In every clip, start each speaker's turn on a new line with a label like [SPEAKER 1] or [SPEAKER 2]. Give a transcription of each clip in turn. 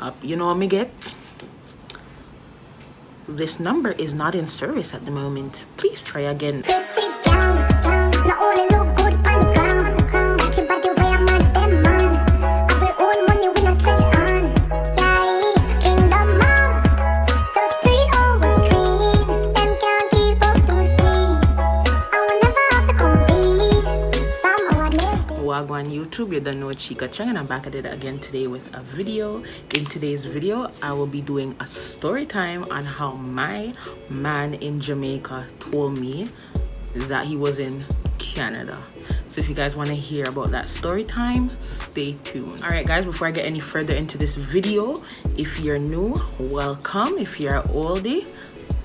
[SPEAKER 1] up. You know what me get? This number is not in service at the moment. Please try again. Wahgwaaaaan YouTube, you don't know it's Shickaa Chung, and I'm back at it again today with a video. In today's video, I will be doing a story time on how my man in Jamaica told me that he was in Canada. So if you guys want to hear about that story time, stay tuned. All right guys, before I get any further into this video, if you're new, welcome. If you're oldie,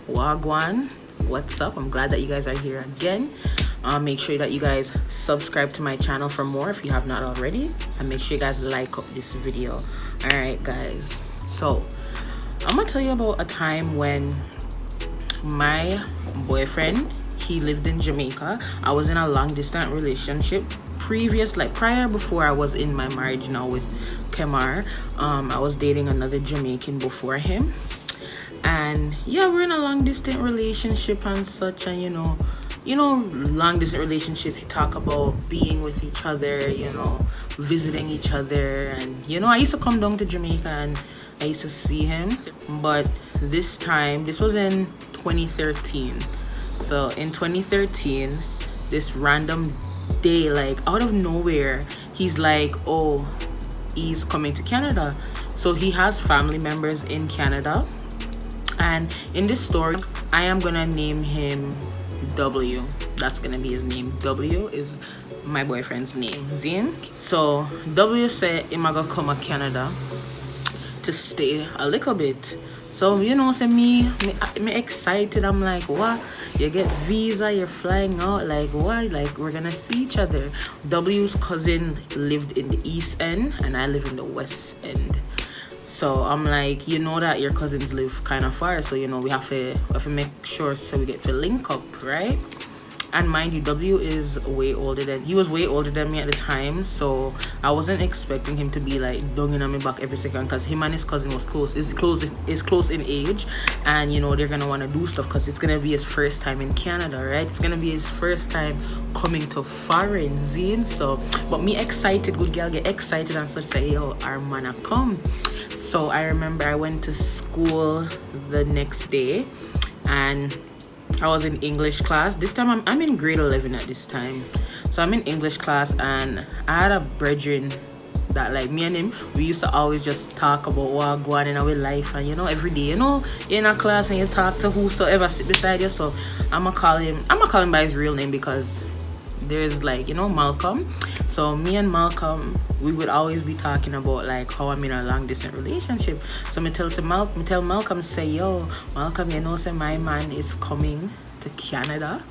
[SPEAKER 1] Wahgwaaaaan, what's up? I'm glad that you guys are here again. Make sure that you guys subscribe to my channel for more if you have not already, and make sure you guys like up this video. All right guys, so I'm gonna tell you about a time when my boyfriend, he lived in Jamaica. I was in a long distance relationship prior before I was in my marriage now with Kemar. I was dating another Jamaican before him, and yeah, we're in a long distance relationship and such. And you know, long distance relationships, you talk about being with each other, you know, visiting each other. And you know, I used to come down to Jamaica and I used to see him, but this time, this was in 2013. So in 2013, this random day, like out of nowhere, he's like, oh, he's coming to Canada. So he has family members in Canada, and in this story I am gonna name him W. That's gonna be his name. W is my boyfriend's name, Zin. So W said him gonna come to Canada to stay a little bit. So you know, so me excited. I'm like, what? You get visa, you're flying out, like what? Like we're gonna see each other. W's cousin lived in the East End and I live in the West End. So I'm like, you know that your cousins live kind of far, so you know we have to make sure so we get to link up, right? And mind you, W is way older than me at the time, so I wasn't expecting him to be like dunging on me back every second, because him and his cousin was close in age, and you know they're gonna want to do stuff because it's gonna be his first time in Canada, right? It's gonna be his first time coming to foreign zine. So but me excited, good girl get excited and such, say yo, our man a come. So I remember I went to school the next day and I was in English class. This time I'm in grade 11 at this time. So I'm in English class and I had a brethren that, like, me and him, we used to always just talk about what going on in our life, and you know, every day, you know, you're in a class and you talk to whosoever sit beside you. So I'm gonna call him by his real name because there's, like, you know, Malcolm. So me and Malcolm, we would always be talking about like how I'm in a long distance relationship. So me tell Malcolm, say, yo Malcolm, you know, say my man is coming to Canada.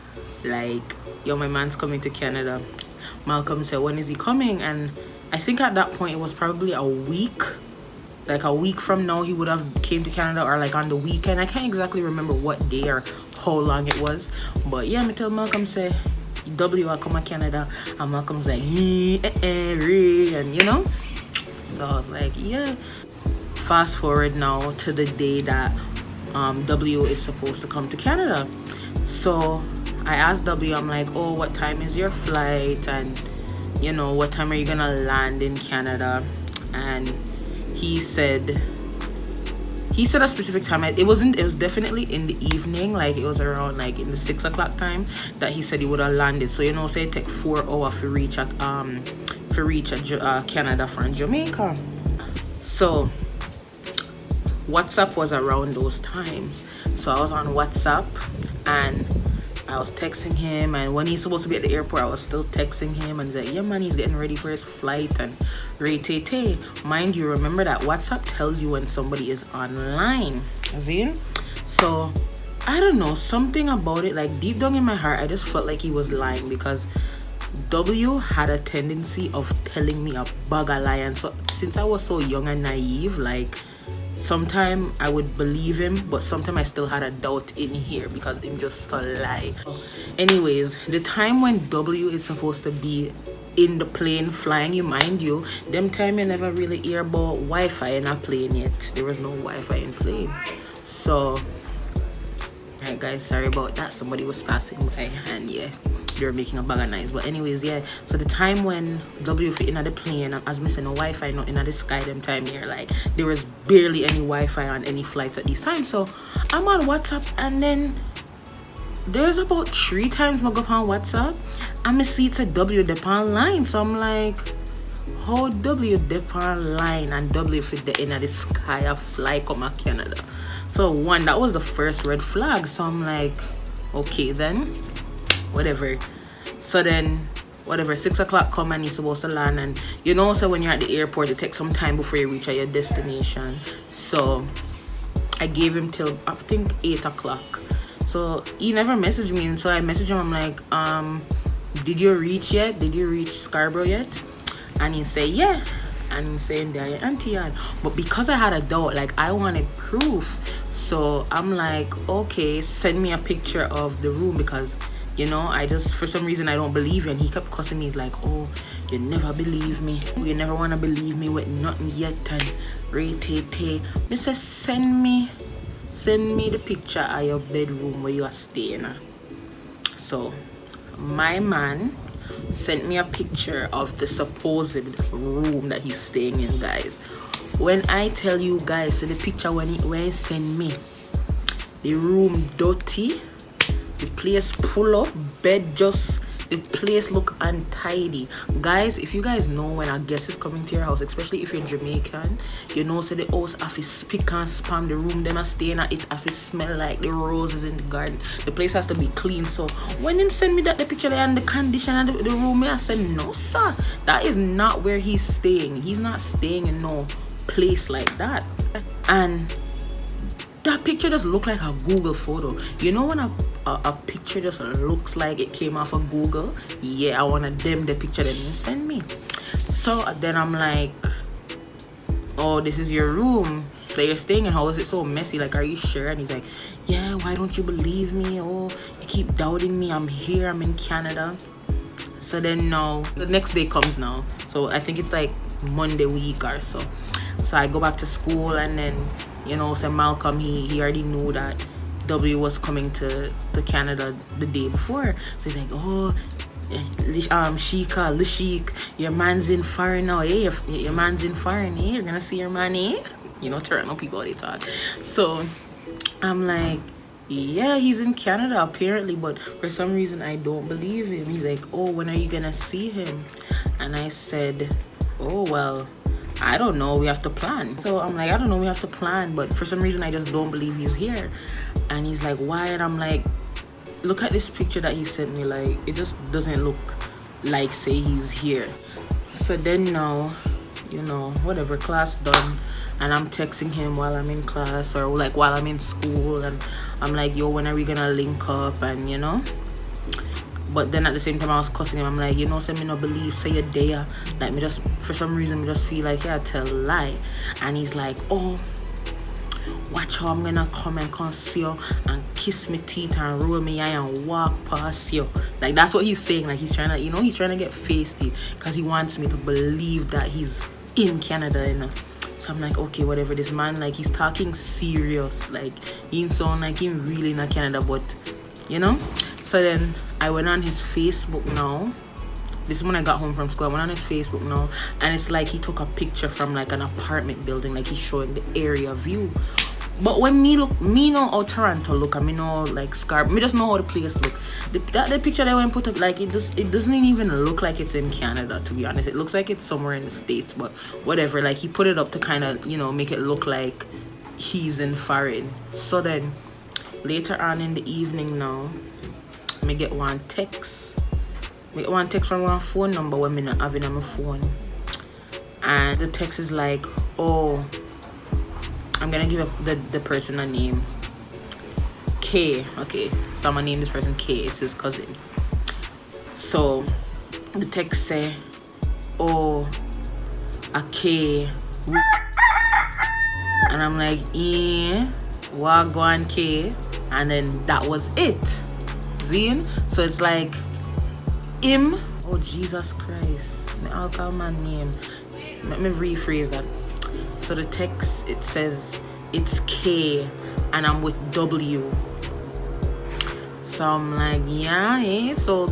[SPEAKER 1] Like, yo, my man's coming to Canada. Malcolm said, when is he coming? And I think at that point it was probably a week from now he would have came to Canada, or like on the weekend. I can't exactly remember what day or how long it was, but yeah, me tell Malcolm, say W will come to Canada, and Malcolm's like, and you know, so I was like, yeah. Fast forward now to the day that W is supposed to come to Canada. So I asked W, I'm like, oh, what time is your flight, and you know, what time are you gonna land in Canada? And he said a specific time. It was definitely in the evening, like it was around like in the 6 o'clock time that he said he would have landed. So you know, say it take 4 hours to reach at Canada from Jamaica. So WhatsApp was around those times, so I was on WhatsApp and I was texting him, and when he's supposed to be at the airport I was still texting him, and he's like, yeah man, he's getting ready for his flight and rate. Mind you, remember that WhatsApp tells you when somebody is online, see? So I don't know, something about it, like deep down in my heart I just felt like he was lying, because W had a tendency of telling me a bag of lie. And so since I was so young and naive, like sometimes I would believe him, but sometimes I still had a doubt in here because him just a lie. Anyways, the time when W is supposed to be in the plane flying. You mind you, them time you never really hear about Wi-Fi in a plane yet. There was no Wi-Fi in plane. So alright guys, sorry about that, somebody was passing by and yeah, they were making a bag of noise. But anyways, yeah, so the time when W fit in the plane, I was missing no Wi-Fi not in the sky them time here. Like there was barely any Wi-Fi on any flights at this time. So I'm on WhatsApp, and then there's about 3 times I go on WhatsApp and I see it's a W dep online. So I'm like, how W dep online and W fit the in the sky a fly come to Canada? So one, that was the first red flag. So I'm like, okay then, whatever. So then whatever, 6 o'clock come and you're supposed to land, and you know, so when you're at the airport it takes some time before you reach at your destination. So I gave him till I think 8 o'clock. So he never messaged me, and so I messaged him. I'm like, did you reach yet? Did you reach Scarborough yet? And he said yeah, and he's saying there your auntie yard. But because I had a doubt, like I wanted proof, so I'm like, okay, send me a picture of the room, because you know, I just, for some reason I don't believe you. And he kept cussing me. He's like, oh, you never believe me, you never want to believe me with nothing yet, and rate. He said, send me the picture of your bedroom where you are staying at. So my man sent me a picture of the supposed room that he's staying in, guys. When I tell you guys, so the picture when he sent me, the room dirty, the place pull up, bed just, the place look untidy. Guys, if you guys know when a guest is coming to your house, especially if you're Jamaican, you know, so the house have to spick and spam, the room them are staying at, it have to smell like the roses in the garden. The place has to be clean. So when him send me that the picture and the condition and the room, I said, no sir, that is not where he's staying. He's not staying in no place like that. And that picture just looked like a Google photo. You know when a picture just looks like it came off of Google? Yeah, I wanted them the picture that you send me. So then I'm like, oh, this is your room that you're staying in. How is it so messy? Like, are you sure? And he's like, yeah, why don't you believe me? Oh, you keep doubting me. I'm here, I'm in Canada. So then now the next day comes now. So I think it's like Monday week or so. So I go back to school, and then, you know, so Malcolm, he already knew that W was coming to Canada the day before. So he's like, oh, Shickaa, your man's in foreign now, eh? Your man's in foreign, eh? You're gonna see your man, eh? You know, Toronto people, they talk. So I'm like, yeah, he's in Canada apparently, but for some reason I don't believe him. He's like, oh, when are you gonna see him? And I said, oh, well, I don't know, we have to plan. So I'm like, I don't know, we have to plan, but for some reason I just don't believe he's here. And he's like, why? And I'm like, look at this picture that he sent me, like it just doesn't look like say he's here. So then now, you know, whatever, class done, and I'm texting him while I'm in class, or like while I'm in school, and I'm like, yo, when are we gonna link up? And you know, but then at the same time I was cussing him. I'm like, you know, say me no believe, say you're there. Like me just, for some reason, me just feel like, yeah, tell a lie. And he's like, oh, watch how I'm gonna come and come see you and kiss me teeth and roll me eye and walk past you. Like that's what he's saying. Like he's trying to, you know, he's trying to get feisty because he wants me to believe that he's in Canada, you know. So I'm like, okay, whatever. This man, like, he's talking serious. Like he ain't sound like him really in Canada, but you know. So then I went on his Facebook now. This is when I got home from school. I went on his Facebook now, and it's like he took a picture from like an apartment building, like he's showing the area view. But when me look, me know how Toronto look, I mean, know like Scarborough, me just know how the place look. The picture that I went put up, like it doesn't even look like it's in Canada, to be honest. It looks like it's somewhere in the States, but whatever. Like he put it up to kind of, you know, make it look like he's in foreign. So then later on in the evening now, me get one text. Me get one text from one phone number when me not having on my phone, and the text is like, oh, I'm gonna give the person a name, K. Okay, so I'm gonna name this person K. It's his cousin. So the text say, oh, a K. And I'm like, yeah, Wahgwaaaaan K. And then that was it. Zine. So it's like him Oh Jesus Christ, I'll call my name. Let me rephrase that. So the text, it says it's K and I'm with W. So I'm like, yeah, eh? So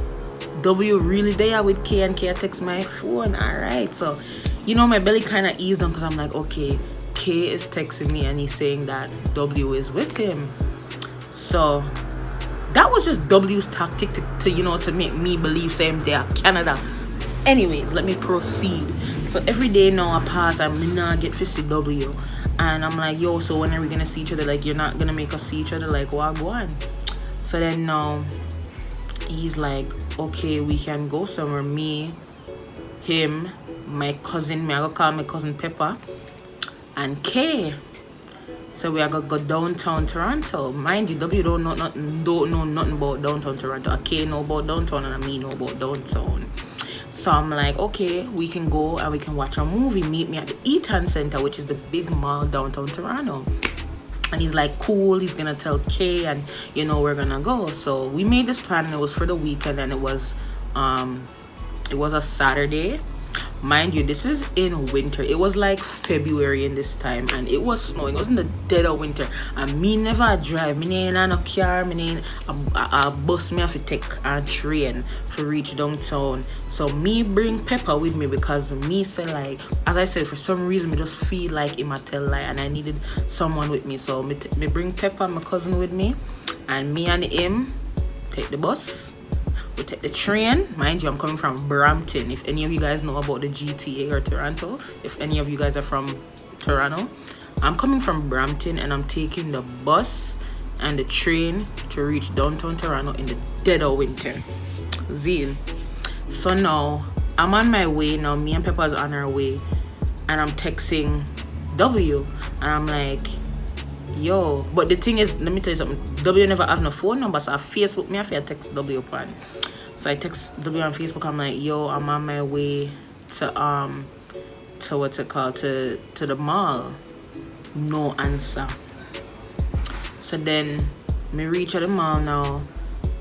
[SPEAKER 1] W really there with K, and K text my phone. Alright, so you know, my belly kind of eased on because I'm like, okay, K is texting me and he's saying that W is with him. So that was just W's tactic to you know, to make me believe same they are Canada. Anyways, let me proceed. So every day now I pass, I'm not get fisty W, and I'm like, yo, so when are we gonna see each other? Like, you're not gonna make us see each other? Like, Wahgwaaaaan. So then now he's like, okay, we can go somewhere. Me, him, my cousin, I go call my cousin Pepper, and Kay. So we are gonna go downtown Toronto. Mind you, W don't know nothing about downtown Toronto. Kay know about downtown and me know about downtown. So I'm like, okay, we can go and we can watch a movie. Meet me at the Eaton Center, which is the big mall downtown Toronto. And he's like, cool, he's gonna tell Kay, and you know, we're gonna go. So we made this plan, and it was for the weekend, and it was a Saturday. Mind you, this is in winter. It was like February in this time, and it was snowing. It was in the dead of winter, and me never drive. Me ain't on a car. Me ain't a bus. Me have to take a train to reach downtown. So me bring Pepper with me because me say, like, as I said, for some reason me just feel like him a tell lie, and I needed someone with me. So me bring Pepper, my cousin, with me, and me and him take the bus. We take the train. Mind you, I'm coming from Brampton. If any of you guys know about the GTA or Toronto, if any of you guys are from Toronto, I'm coming from Brampton, and I'm taking the bus and the train to reach downtown Toronto in the dead of winter. Zine. So now I'm on my way. Now me and Pepper's on our way, and I'm texting W, and I'm like, yo, but the thing is, let me tell you something, W never have no phone number, so I Facebook me, I feel text W upon. So I text W on Facebook. I'm like, yo, I'm on my way to what's it called, to the mall. No answer. So then me reach at the mall now,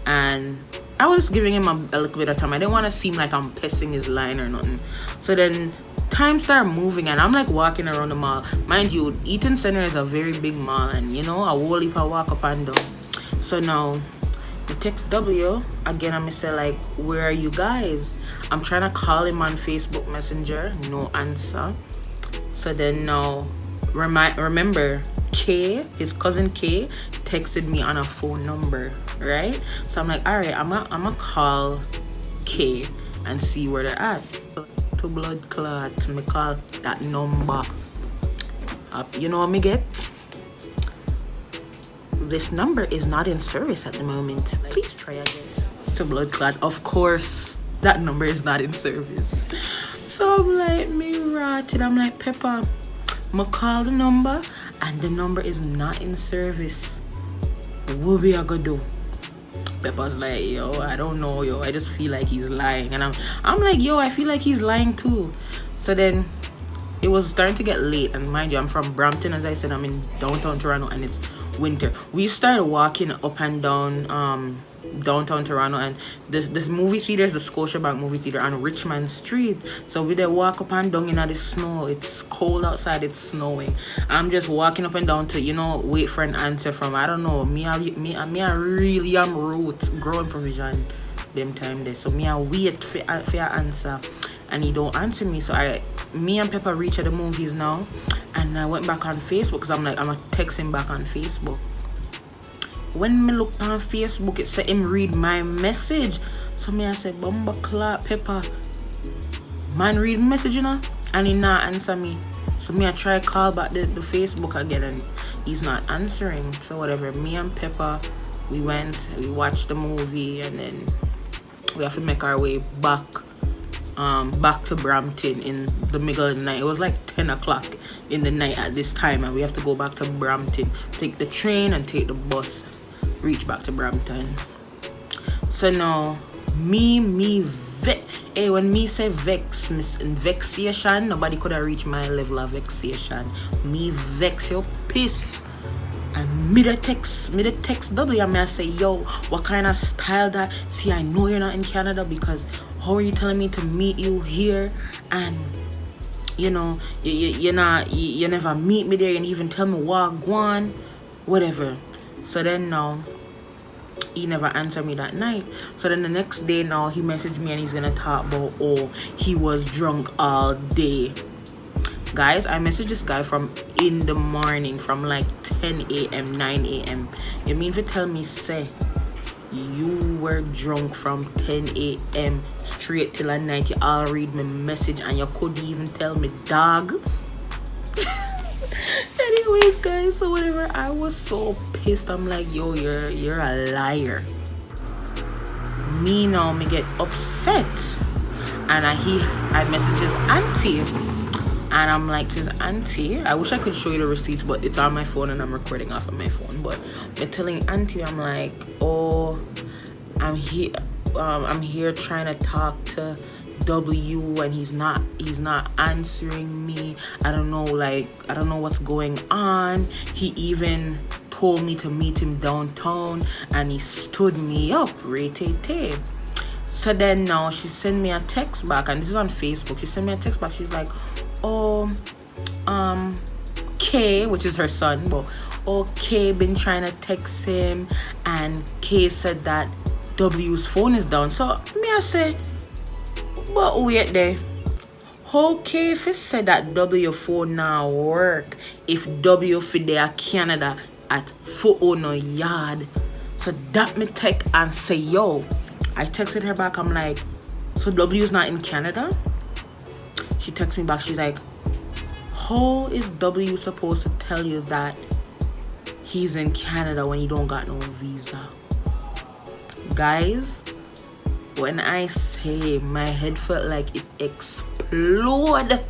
[SPEAKER 1] and I was giving him a little bit of time. I didn't want to seem like I'm pissing his line or nothing. So then time started moving, and I'm like walking around the mall. Mind you, Eaton Center is a very big mall, and you know, a whole heap of walk up and down. So now I text W again, and I say, like, where are you guys? I'm trying to call him on Facebook Messenger, no answer. So then now remember, K, his cousin K, texted me on a phone number, right? So I'm like, all right, I'm gonna call K and see where they're at. To blood clot, me call that number up. You know what me get? This number is not in service at the moment. Please try again. To blood clot, of course that number is not in service. So I'm like, me rotted. I'm like, Pepper, me call the number and the number is not in service. What we are gonna do? Pepper's like, yo, I don't know, yo, I just feel like he's lying. And I'm like, yo, I feel like he's lying too. So then it was starting to get late, and mind you, I'm from Brampton, as I said. I'm in downtown Toronto, and it's winter. We started walking up and down downtown Toronto, and this movie theater is the Scotiabank movie theater on Richmond Street. So we there walk up and down in the snow. It's cold outside, it's snowing. I'm just walking up and down to, you know, wait for an answer from, I don't know, me I really am roots growing provision them time there. So me I wait for your answer, and he don't answer me. So me and Pepper reach at the movies now, and I went back on Facebook because I'm like, I'm gonna text him back on Facebook. When me look on Facebook, it said him read my message. So me I said, Bumba Clark, Pepper, man read message, you know, and he not answer me. So me I try call back the Facebook again, and he's not answering. So whatever, me and Pepper, we watched the movie, and then we have to make our way back to Brampton in the middle of the night. It was like 10 o'clock in the night at this time, and we have to go back to Brampton, take the train and take the bus, reach back to Brampton. So now when me say vexation, nobody could have reached my level of vexation. Me vex, yo, piss. And me the text W, and me I say, yo, what kind of style that? See, I know you're not in Canada, because how are you telling me to meet you here, and you know, you never meet me there, and even tell me Wahgwaaaaan, whatever. So then now, he never answered me that night. So then the next day now, he messaged me and he's gonna talk about, oh, he was drunk all day. Guys, I messaged this guy from in the morning, from like 10 a.m., 9 a.m. You mean to tell me, say, you were drunk from 10 a.m. straight till at night? You all read my message and you couldn't even tell me, dog? Anyways, guys, so whatever, I was so pissed. I'm like, yo, you're a liar. Me now, me get upset, and I message his auntie, and I'm like, his auntie, I wish I could show you the receipts, but it's on my phone and I'm recording off of my phone. But me telling auntie, I'm like, oh, I'm here trying to talk to W, and he's not answering me. I don't know what's going on. He even told me to meet him downtown, and he stood me up, rate. So then now she sent me a text back, and this is on Facebook. She sent me a text back. She's like, oh, K, which is her son, but K been trying to text him, and K said that W's phone is down. So me I say, but wait there, how K if it said that W phone now work if W for there Canada at 409 yard? So that me text and say, yo, I texted her back. I'm like, so W's not in Canada? She texts me back. She's like, how is W supposed to tell you that he's in Canada when you don't got no visa? Guys, when I say my head felt like it exploded,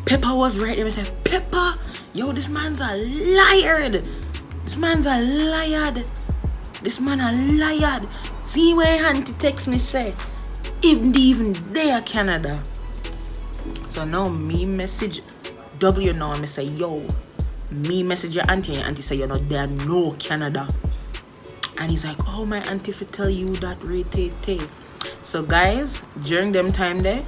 [SPEAKER 1] Pepper was right there and said, Pepper, yo, this man's a liar. This man's a liar. This man a liar. See where auntie text me say, even there Canada. So now me message W now and me say, yo, me message your auntie, and auntie say, you know, there no Canada. And he's like, oh, my auntie for tell you that rate. So guys, during them time there,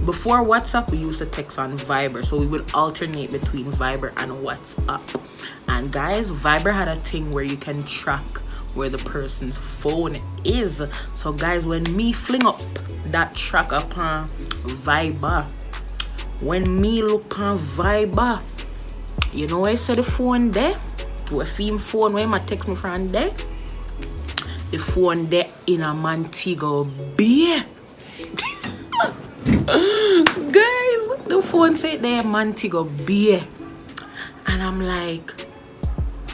[SPEAKER 1] before WhatsApp, we used to text on Viber. So we would alternate between Viber and WhatsApp. And guys, Viber had a thing where you can track where the person's phone is. So guys, when me fling up that track upon Viber, when me look on Viber, you know I said the phone there, to a theme phone where my text me from there, the phone there in a Montego Bay. Guys, the phone said there Montego Bay. And I'm like,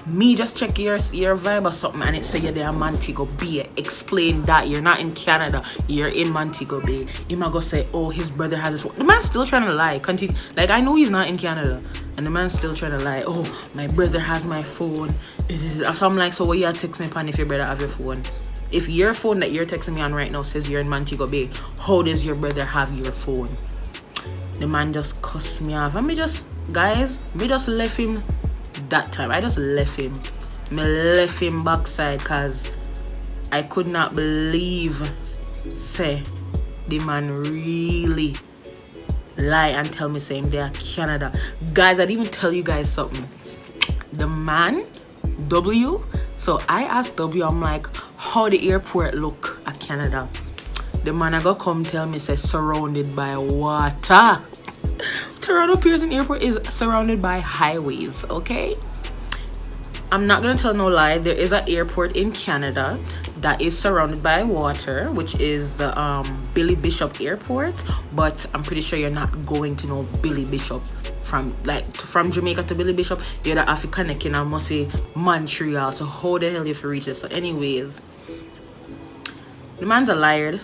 [SPEAKER 1] me just check your vibe or something, and it say you're there Montego Bay. Explain that you're not in Canada, you're in Montego Bay. You might go say, oh, his brother has his phone. The man's still trying to lie. Continue. Like, I know he's not in Canada, and the man's still trying to lie. Oh, my brother has my phone. So I'm like, so what you text me upon if your brother have your phone? If your phone that you're texting me on right now says you're in Montego Bay, how does your brother have your phone? The man just cussed me off. And me just left him that time. I just left him. Me left him backside because I could not believe, say, the man really lie and tell me saying they're Canada. Guys, I didn't even tell you guys something. The man, W, so I asked W, I'm like, how the airport look at Canada? The man I got come tell me, say, surrounded by water. Toronto Pearson Airport is surrounded by highways, okay? I'm not gonna tell no lie. There is an airport in Canada that is surrounded by water, which is the Billy Bishop Airport. But I'm pretty sure you're not going to know Billy Bishop from Jamaica to Billy Bishop. You're the African and I must say Montreal. So how the hell you reach this? So anyways, the man's a liar.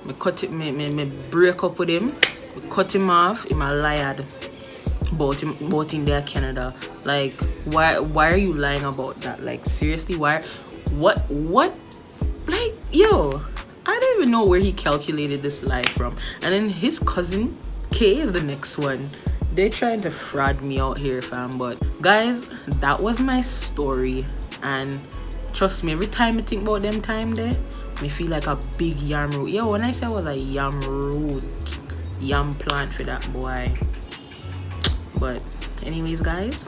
[SPEAKER 1] Me break up with him. We cut him off. Him a liar. Both in there Canada. Like, why are you lying about that? Like, seriously, why? What? Like, yo, I don't even know where he calculated this lie from. And then his cousin K is the next one. They're trying to fraud me out here, fam. But guys, that was my story. And trust me, every time I think about them time there, Me feel like a big yam root. Yo, when I say I was a yam root, yam plant for that boy. But anyways, guys,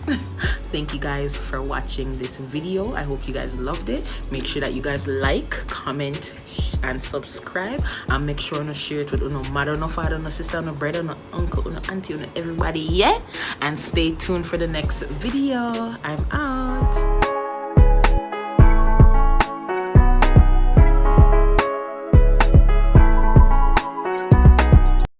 [SPEAKER 1] thank you guys for watching this video. I hope you guys loved it. Make sure that you guys like, comment, and subscribe, and make sure to share it with no mother, no father, no sister, no brother, no uncle, no auntie, no everybody, yeah. And stay tuned for the next video. I'm out.